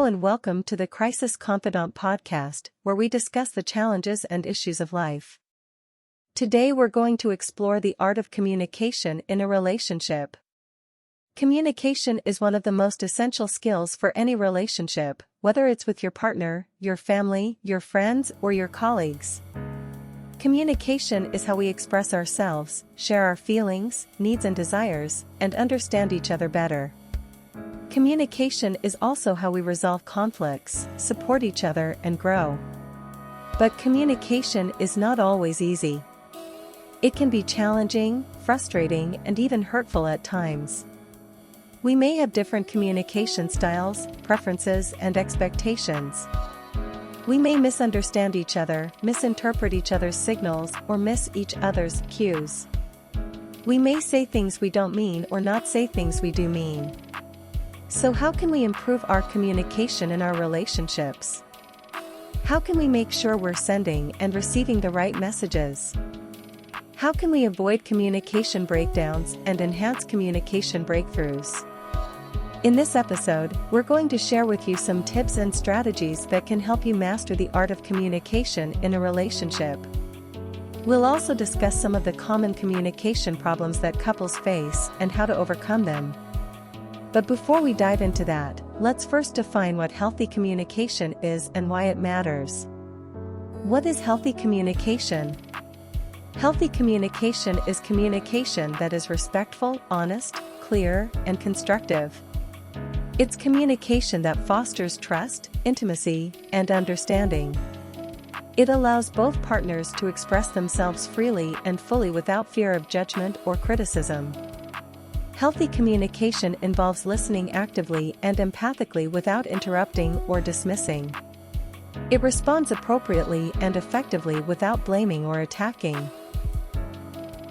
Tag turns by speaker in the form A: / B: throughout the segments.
A: and welcome to the Crisis Confidant podcast, where we discuss the challenges and issues of life. Today we're going to explore the art of communication in a relationship. Communication is one of the most essential skills for any relationship, whether it's with your partner, your family, your friends, or your colleagues. Communication is how we express ourselves, share our feelings, needs and desires, and understand each other better. Communication is also how we resolve conflicts, support each other, and grow. But communication is not always easy. It can be challenging, frustrating, and even hurtful at times. We may have different communication styles, preferences, and expectations. We may misunderstand each other, misinterpret each other's signals, or miss each other's cues. We may say things we don't mean or not say things we do mean. So how can we improve our communication in our relationships? How can we make sure we're sending and receiving the right messages? How can we avoid communication breakdowns and enhance communication breakthroughs? In this episode, we're going to share with you some tips and strategies that can help you master the art of communication in a relationship. We'll also discuss some of the common communication problems that couples face and how to overcome them. But before we dive into that, let's first define what healthy communication is and why it matters. What is healthy communication? Healthy communication is communication that is respectful, honest, clear, and constructive. It's communication that fosters trust, intimacy, and understanding. It allows both partners to express themselves freely and fully without fear of judgment or criticism. Healthy communication involves listening actively and empathically without interrupting or dismissing. It responds appropriately and effectively without blaming or attacking.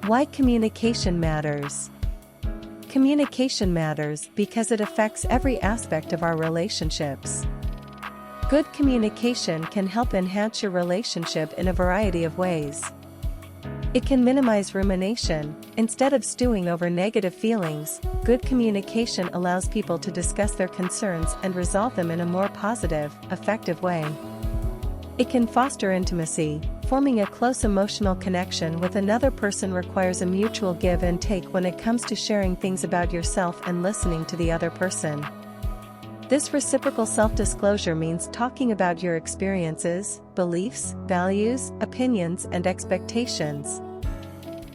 A: Why communication matters? Communication matters because it affects every aspect of our relationships. Good communication can help enhance your relationship in a variety of ways. It can minimize rumination. Instead of stewing over negative feelings, good communication allows people to discuss their concerns and resolve them in a more positive, effective way. It can foster intimacy. Forming a close emotional connection with another person requires a mutual give and take when it comes to sharing things about yourself and listening to the other person. This reciprocal self-disclosure means talking about your experiences, beliefs, values, opinions, and expectations.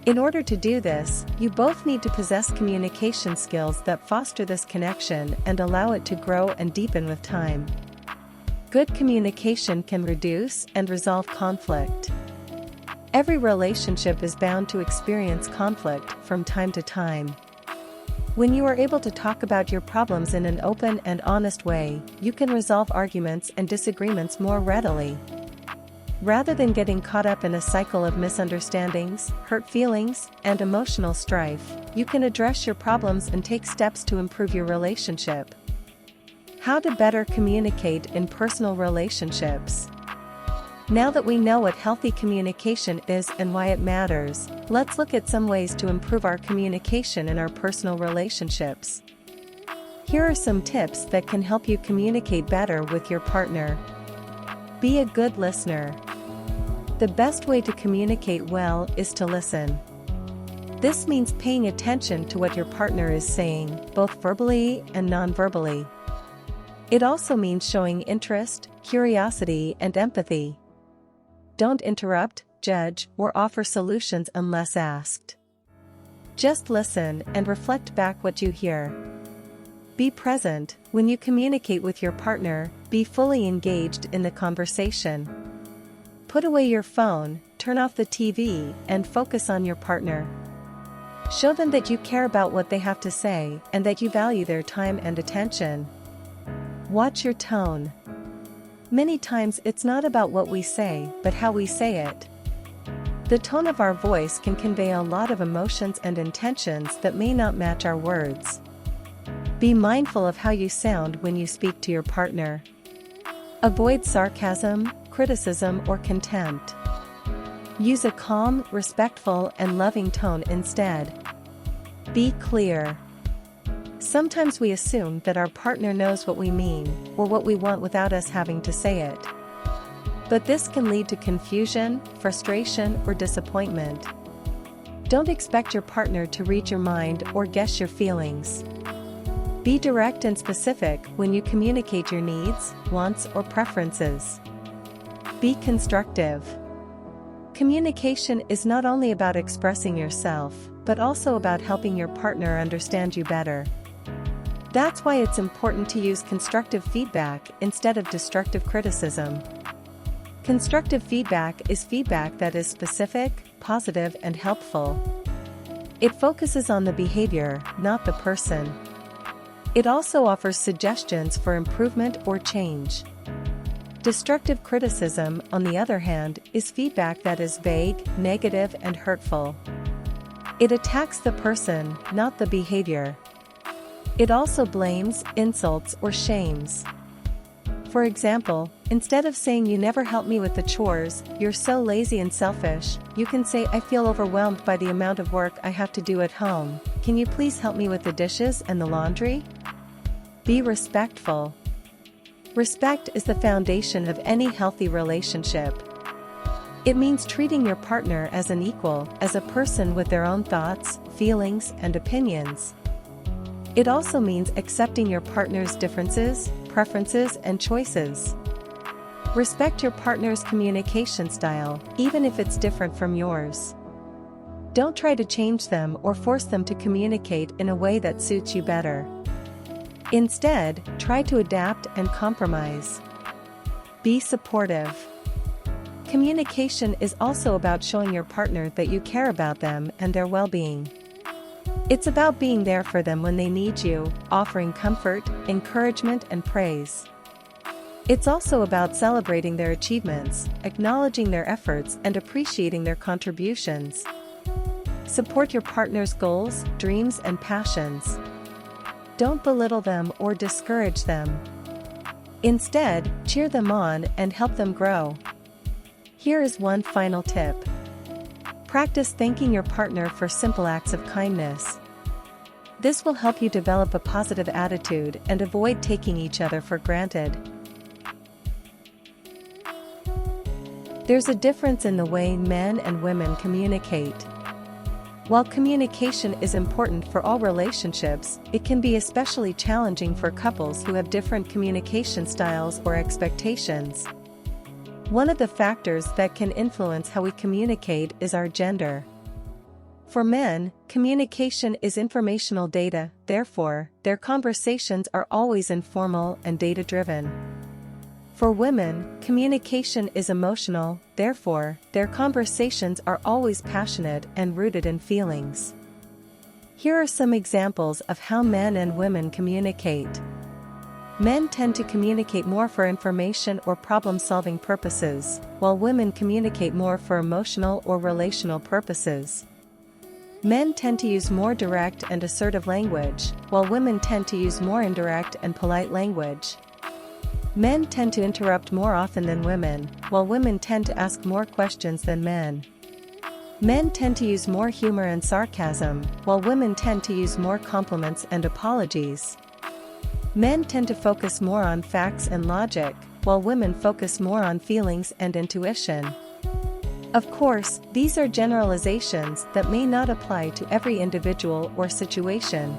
A: In order to do this, you both need to possess communication skills that foster this connection and allow it to grow and deepen with time. Good communication can reduce and resolve conflict. Every relationship is bound to experience conflict from time to time. When you are able to talk about your problems in an open and honest way, you can resolve arguments and disagreements more readily. Rather than getting caught up in a cycle of misunderstandings, hurt feelings, and emotional strife, you can address your problems and take steps to improve your relationship. How to better communicate in personal relationships. Now that we know what healthy communication is and why it matters, let's look at some ways to improve our communication in our personal relationships. Here are some tips that can help you communicate better with your partner. Be a good listener. The best way to communicate well is to listen. This means paying attention to what your partner is saying, both verbally and non-verbally. It also means showing interest, curiosity, and empathy. Don't interrupt, judge, or offer solutions unless asked. Just listen and reflect back what you hear. Be present. When you communicate with your partner, be fully engaged in the conversation. Put away your phone, turn off the TV, and focus on your partner. Show them that you care about what they have to say and that you value their time and attention. Watch your tone. Many times it's not about what we say, but how we say it. The tone of our voice can convey a lot of emotions and intentions that may not match our words. Be mindful of how you sound when you speak to your partner. Avoid sarcasm, criticism, or contempt. Use a calm, respectful, and loving tone instead. Be clear. Sometimes we assume that our partner knows what we mean or what we want without us having to say it. But this can lead to confusion, frustration, or disappointment. Don't expect your partner to read your mind or guess your feelings. Be direct and specific when you communicate your needs, wants, or preferences. Be constructive. Communication is not only about expressing yourself, but also about helping your partner understand you better. That's why it's important to use constructive feedback instead of destructive criticism. Constructive feedback is feedback that is specific, positive, and helpful. It focuses on the behavior, not the person. It also offers suggestions for improvement or change. Destructive criticism, on the other hand, is feedback that is vague, negative, and hurtful. It attacks the person, not the behavior. It also blames, insults, or shames. For example, instead of saying "you never help me with the chores, you're so lazy and selfish," you can say "I feel overwhelmed by the amount of work I have to do at home. Can you please help me with the dishes and the laundry?" Be respectful. Respect is the foundation of any healthy relationship. It means treating your partner as an equal, as a person with their own thoughts, feelings, and opinions. It also means accepting your partner's differences, preferences, and choices. Respect your partner's communication style, even if it's different from yours. Don't try to change them or force them to communicate in a way that suits you better. Instead, try to adapt and compromise. Be supportive. Communication is also about showing your partner that you care about them and their well-being. It's about being there for them when they need you, offering comfort, encouragement, and praise. It's also about celebrating their achievements, acknowledging their efforts, and appreciating their contributions. Support your partner's goals, dreams, and passions. Don't belittle them or discourage them. Instead, cheer them on and help them grow. Here is one final tip. Practice thanking your partner for simple acts of kindness. This will help you develop a positive attitude and avoid taking each other for granted. There's a difference in the way men and women communicate. While communication is important for all relationships, it can be especially challenging for couples who have different communication styles or expectations. One of the factors that can influence how we communicate is our gender. For men, communication is informational data, therefore, their conversations are always informal and data-driven. For women, communication is emotional, therefore, their conversations are always passionate and rooted in feelings. Here are some examples of how men and women communicate. Men tend to communicate more for information or problem-solving purposes, while women communicate more for emotional or relational purposes. Men tend to use more direct and assertive language, while women tend to use more indirect and polite language. Men tend to interrupt more often than women, while women tend to ask more questions than men. Men tend to use more humor and sarcasm, while women tend to use more compliments and apologies. Men tend to focus more on facts and logic, while women focus more on feelings and intuition. Of course, these are generalizations that may not apply to every individual or situation.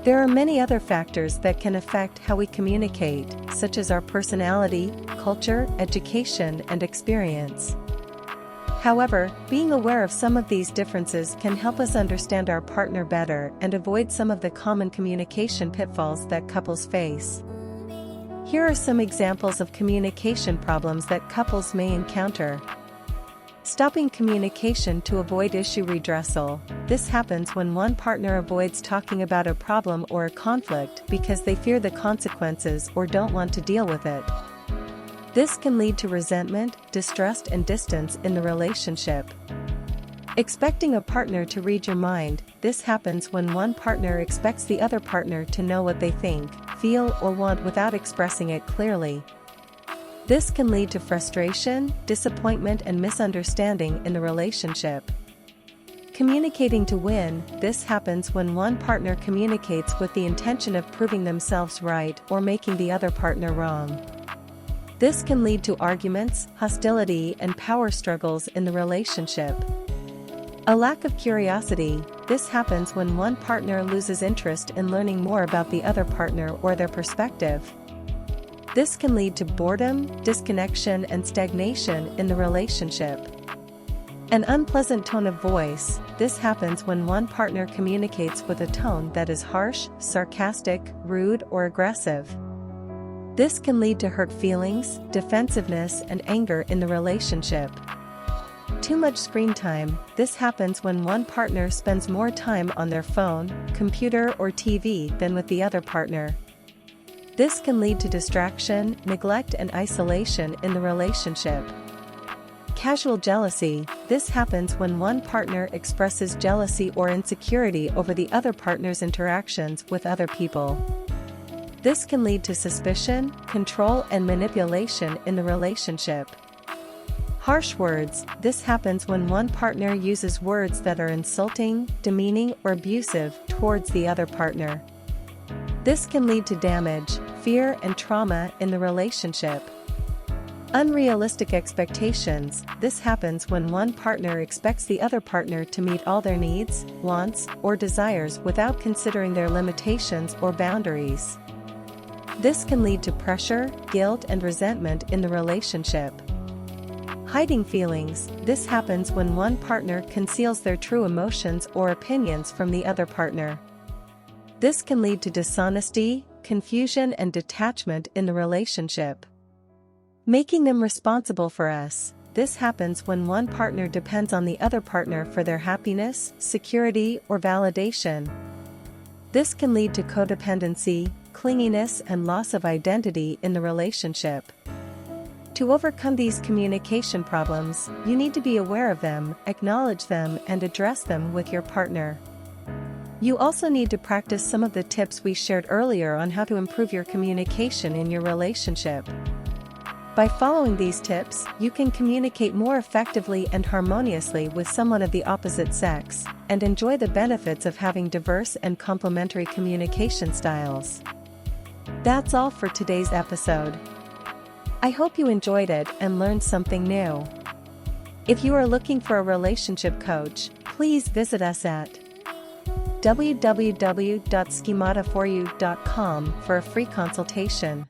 A: There are many other factors that can affect how we communicate, such as our personality, culture, education, and experience. However, being aware of some of these differences can help us understand our partner better and avoid some of the common communication pitfalls that couples face. Here are some examples of communication problems that couples may encounter. Stopping communication to avoid issue redressal. This happens when one partner avoids talking about a problem or a conflict because they fear the consequences or don't want to deal with it. This can lead to resentment, distrust, and distance in the relationship. Expecting a partner to read your mind. This happens when one partner expects the other partner to know what they think, feel, or want without expressing it clearly. This can lead to frustration, disappointment, and misunderstanding in the relationship. Communicating to win, this happens when one partner communicates with the intention of proving themselves right or making the other partner wrong. This can lead to arguments, hostility, and power struggles in the relationship. A lack of curiosity, this happens when one partner loses interest in learning more about the other partner or their perspective. This can lead to boredom, disconnection, and stagnation in the relationship. An unpleasant tone of voice, this happens when one partner communicates with a tone that is harsh, sarcastic, rude, or aggressive. This can lead to hurt feelings, defensiveness, and anger in the relationship. Too much screen time, this happens when one partner spends more time on their phone, computer, or TV than with the other partner. This can lead to distraction, neglect, and isolation in the relationship. Casual jealousy, this happens when one partner expresses jealousy or insecurity over the other partner's interactions with other people. This can lead to suspicion, control, and manipulation in the relationship. Harsh words, this happens when one partner uses words that are insulting, demeaning, or abusive towards the other partner. This can lead to damage, fear, and trauma in the relationship. Unrealistic expectations, this happens when one partner expects the other partner to meet all their needs, wants, or desires without considering their limitations or boundaries. This can lead to pressure, guilt, and resentment in the relationship. Hiding feelings, this happens when one partner conceals their true emotions or opinions from the other partner. This can lead to dishonesty, confusion, and detachment in the relationship. Making them responsible for us, this happens when one partner depends on the other partner for their happiness, security, or validation. This can lead to codependency, clinginess, and loss of identity in the relationship. To overcome these communication problems, you need to be aware of them, acknowledge them, and address them with your partner. You also need to practice some of the tips we shared earlier on how to improve your communication in your relationship. By following these tips, you can communicate more effectively and harmoniously with someone of the opposite sex, and enjoy the benefits of having diverse and complementary communication styles. That's all for today's episode. I hope you enjoyed it and learned something new. If you are looking for a relationship coach, please visit us at www.schemata4u.com for a free consultation.